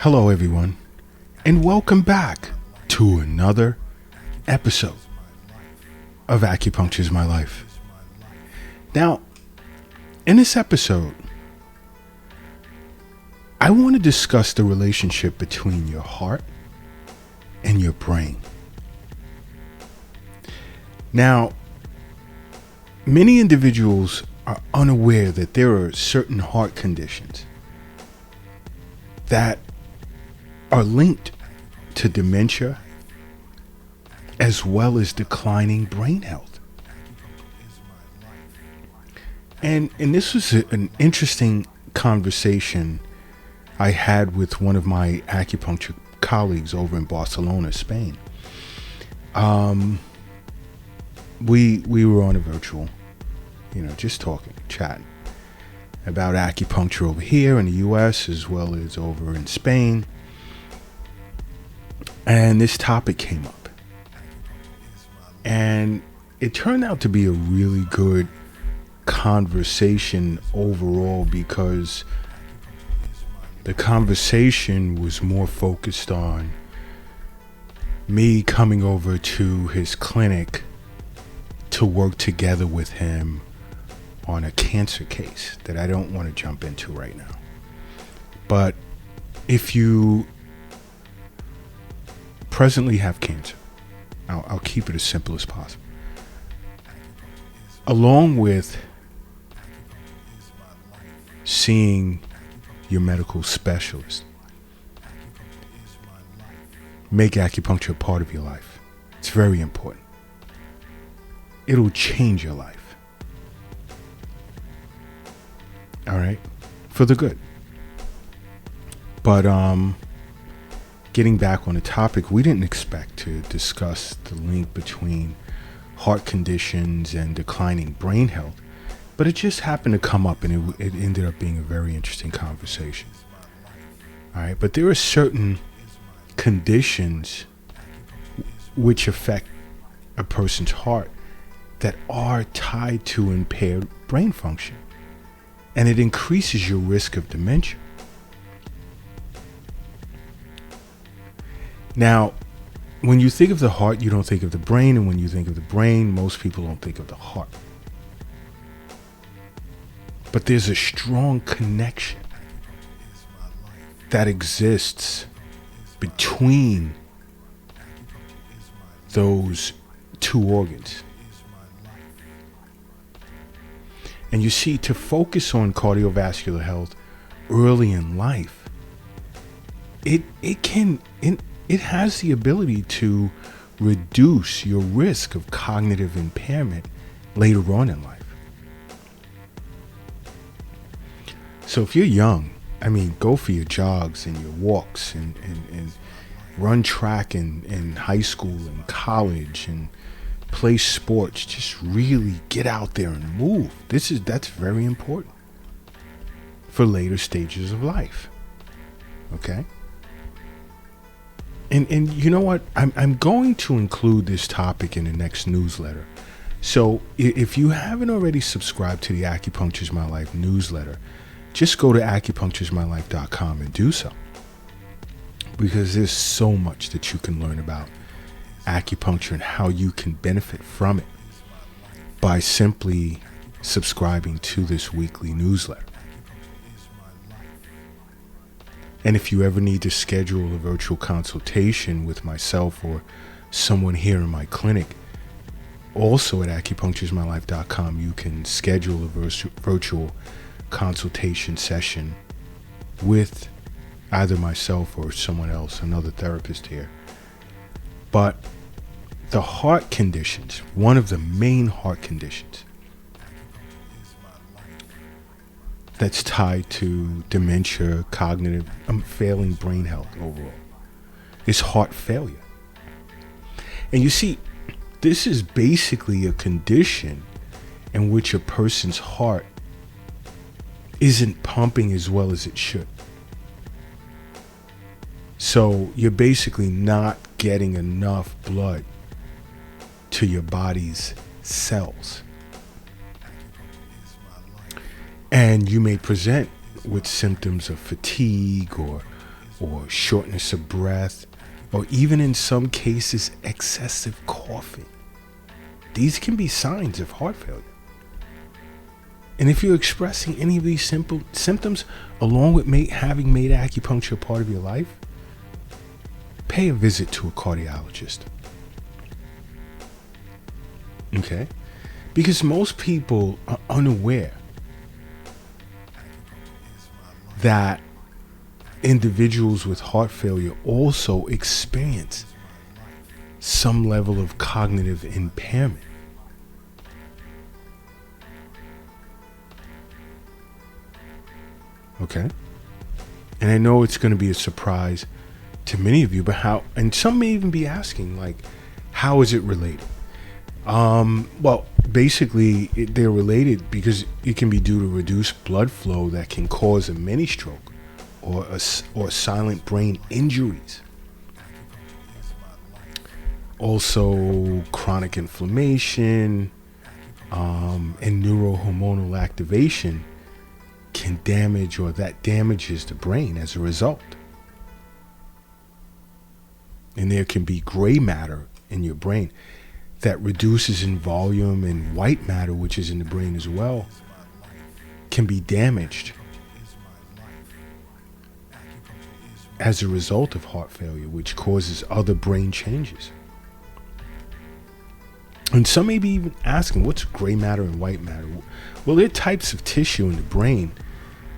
Hello, everyone, and welcome back to another episode of Acupuncture is My Life. Now, in this episode, I want to discuss the relationship between your heart and your brain. Now, many individuals are unaware that there are certain heart conditions that are linked to dementia as well as declining brain health. And this was an interesting conversation I had with one of my acupuncture colleagues over in Barcelona, Spain. We were on a virtual, just talking, chatting about acupuncture over here in the US as well as over in Spain. And this topic came up. And it turned out to be a really good conversation overall because the conversation was more focused on me coming over to his clinic to work together with him on a cancer case that I don't want to jump into right now. But if you presently have cancer, I'll keep it as simple as possible. Along with seeing your medical specialist, make acupuncture a part of your life. It's very important. It'll change your life. All right? For the good. But getting back on the topic, we didn't expect to discuss the link between heart conditions and declining brain health, but it just happened to come up, and it ended up being a very interesting conversation. All right, but there are certain conditions which affect a person's heart that are tied to impaired brain function, and it increases your risk of dementia. Now, when you think of the heart, you don't think of the brain, and when you think of the brain, most people don't think of the heart. But there's a strong connection that exists between those two organs. And you see, to focus on cardiovascular health early in life, it has the ability to reduce your risk of cognitive impairment later on in life. So if you're young, go for your jogs and your walks and run track in high school and college and play sports. Just really get out there and move. That's very important for later stages of life. Okay? And you know what? I'm going to include this topic in the next newsletter. So if you haven't already subscribed to the Acupuncture is My Life newsletter, just go to acupunctureismylife.com and do so. Because there's so much that you can learn about acupuncture and how you can benefit from it by simply subscribing to this weekly newsletter. And if you ever need to schedule a virtual consultation with myself or someone here in my clinic, also at acupunctureismylife.com, you can schedule a virtual consultation session with either myself or someone else, another therapist here. But the heart conditions, one of the main heart conditions that's tied to dementia, cognitive, failing brain health overall, is heart failure. And you see, this is basically a condition in which a person's heart isn't pumping as well as it should. So you're basically not getting enough blood to your body's cells. And you may present with symptoms of fatigue or shortness of breath, or even in some cases, excessive coughing. These can be signs of heart failure. And if you're expressing any of these simple symptoms, along with having made acupuncture part of your life, pay a visit to a cardiologist. Okay? Because most people are unaware that individuals with heart failure also experience some level of cognitive impairment. Okay? And I know it's going to be a surprise to many of you, but how, and some may even be asking, like, how is it related? Well, basically, they're related because it can be due to reduced blood flow that can cause a mini stroke or silent brain injuries. Also, chronic inflammation and neurohormonal activation can damage, or that damages the brain as a result. And there can be gray matter in your brain that reduces in volume, and white matter, which is in the brain as well, can be damaged as a result of heart failure, which causes other brain changes. And some may be even asking, what's gray matter and white matter? Well, they're types of tissue in the brain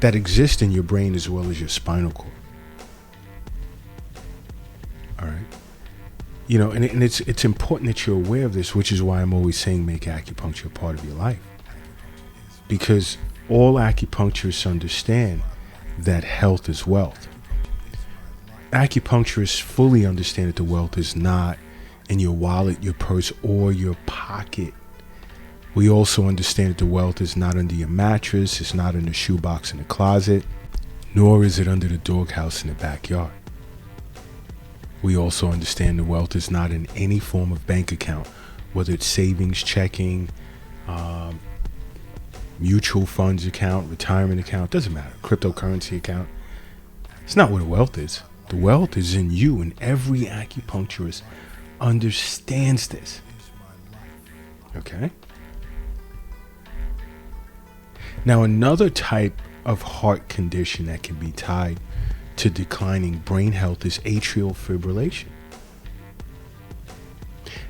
that exist in your brain as well as your spinal cord. All right. You know, and it's important that you're aware of this, which is why I'm always saying make acupuncture a part of your life. Because all acupuncturists understand that health is wealth. Acupuncturists fully understand that the wealth is not in your wallet, your purse, or your pocket. We also understand that the wealth is not under your mattress, it's not in the shoebox in the closet, nor is it under the doghouse in the backyard. We also understand the wealth is not in any form of bank account, whether it's savings, checking, mutual funds account, retirement account, doesn't matter, cryptocurrency account. It's not where the wealth is. The wealth is in you, and every acupuncturist understands this. Okay? Now, another type of heart condition that can be tied to declining brain health is atrial fibrillation.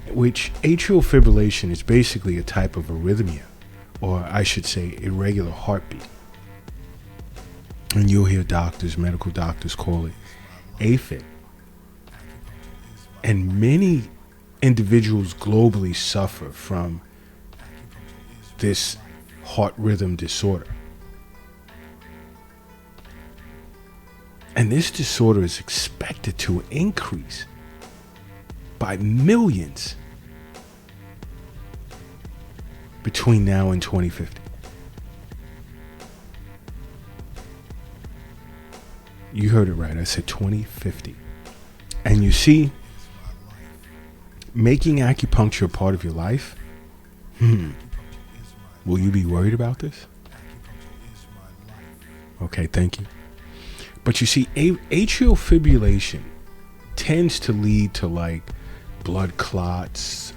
Which atrial fibrillation is basically a type of arrhythmia, or I should say irregular heartbeat. And you'll hear doctors, medical doctors call it AFib. And many individuals globally suffer from this heart rhythm disorder. And this disorder is expected to increase by millions between now and 2050. You heard it right. I said 2050. And you see, making acupuncture a part of your life, will you be worried about this? Okay, thank you. But you see, atrial fibrillation tends to lead to like blood clots,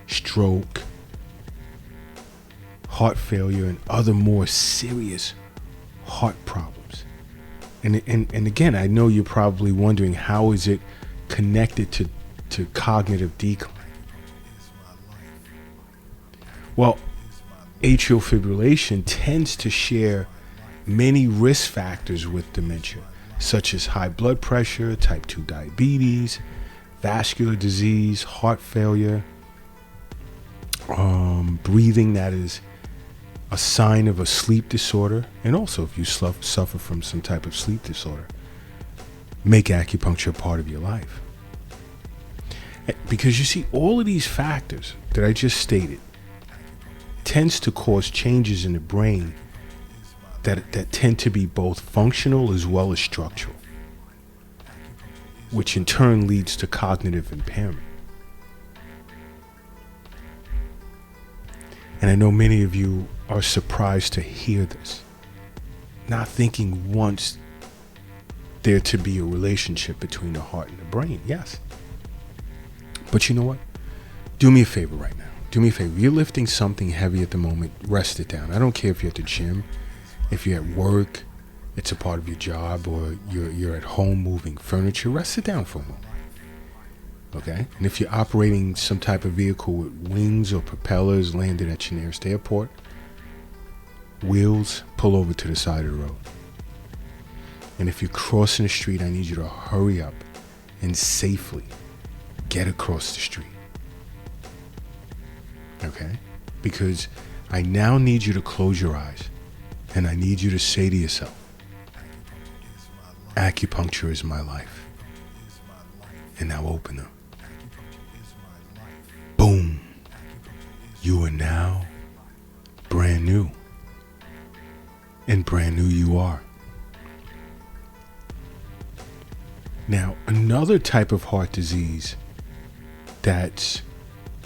stroke, heart failure, and other more serious heart problems. And again, I know you're probably wondering, how is it connected to cognitive decline? Well, atrial fibrillation tends to share many risk factors with dementia, such as high blood pressure, type 2 diabetes, vascular disease, heart failure, breathing that is a sign of a sleep disorder, and also if you suffer from some type of sleep disorder, make acupuncture a part of your life. Because you see, all of these factors that I just stated tends to cause changes in the brain that tend to be both functional as well as structural, which in turn leads to cognitive impairment. And I know many of you are surprised to hear this, not thinking once there to be a relationship between the heart and the brain. Yes. But you know what? Do me a favor right now. Do me a favor. If you're lifting something heavy at the moment, rest it down. I don't care if you're at the gym, if you're at work, it's a part of your job, or you're at home moving furniture. Rest it down for a moment. Okay? And if you're operating some type of vehicle with wings or propellers landed at your nearest airport, wheels, pull over to the side of the road. And if you're crossing the street, I need you to hurry up and safely get across the street. Okay? Because I now need you to close your eyes, and I need you to say to yourself, acupuncture is my life. And now open them. Boom. You are now brand new. And brand new you are. Now, another type of heart disease that's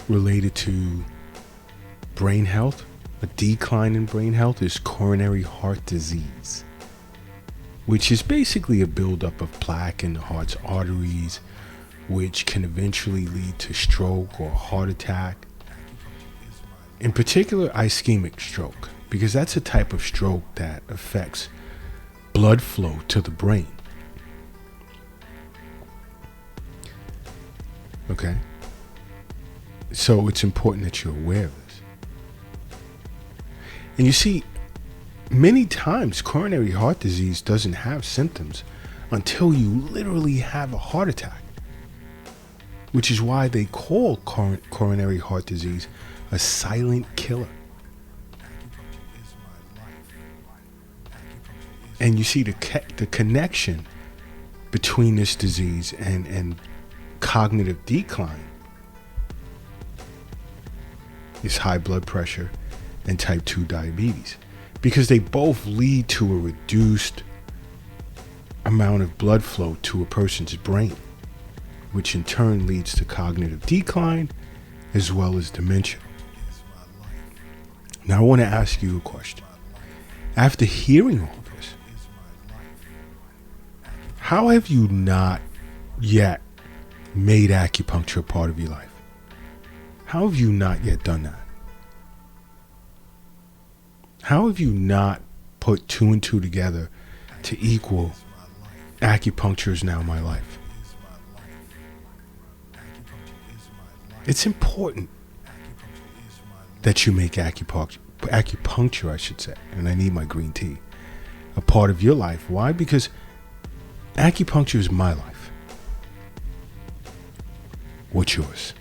related to brain health, a decline in brain health, is coronary heart disease, which is basically a buildup of plaque in the heart's arteries, which can eventually lead to stroke or heart attack. In particular, ischemic stroke, because that's a type of stroke that affects blood flow to the brain. Okay? So it's important that you're aware of this. And you see, many times coronary heart disease doesn't have symptoms until you literally have a heart attack, which is why they call coronary heart disease a silent killer. And you see the connection between this disease and cognitive decline is high blood pressure and type 2 diabetes, because they both lead to a reduced amount of blood flow to a person's brain, which in turn leads to cognitive decline as well as dementia. Now I want to ask you a question. After hearing all this, how have you not yet made acupuncture a part of your life? How have you not yet done that? How have you not put 2 and 2 together to equal acupuncture is now my life? It's important that you make acupuncture, I should say, and I need my green tea, a part of your life. Why? Because acupuncture is my life. What's yours?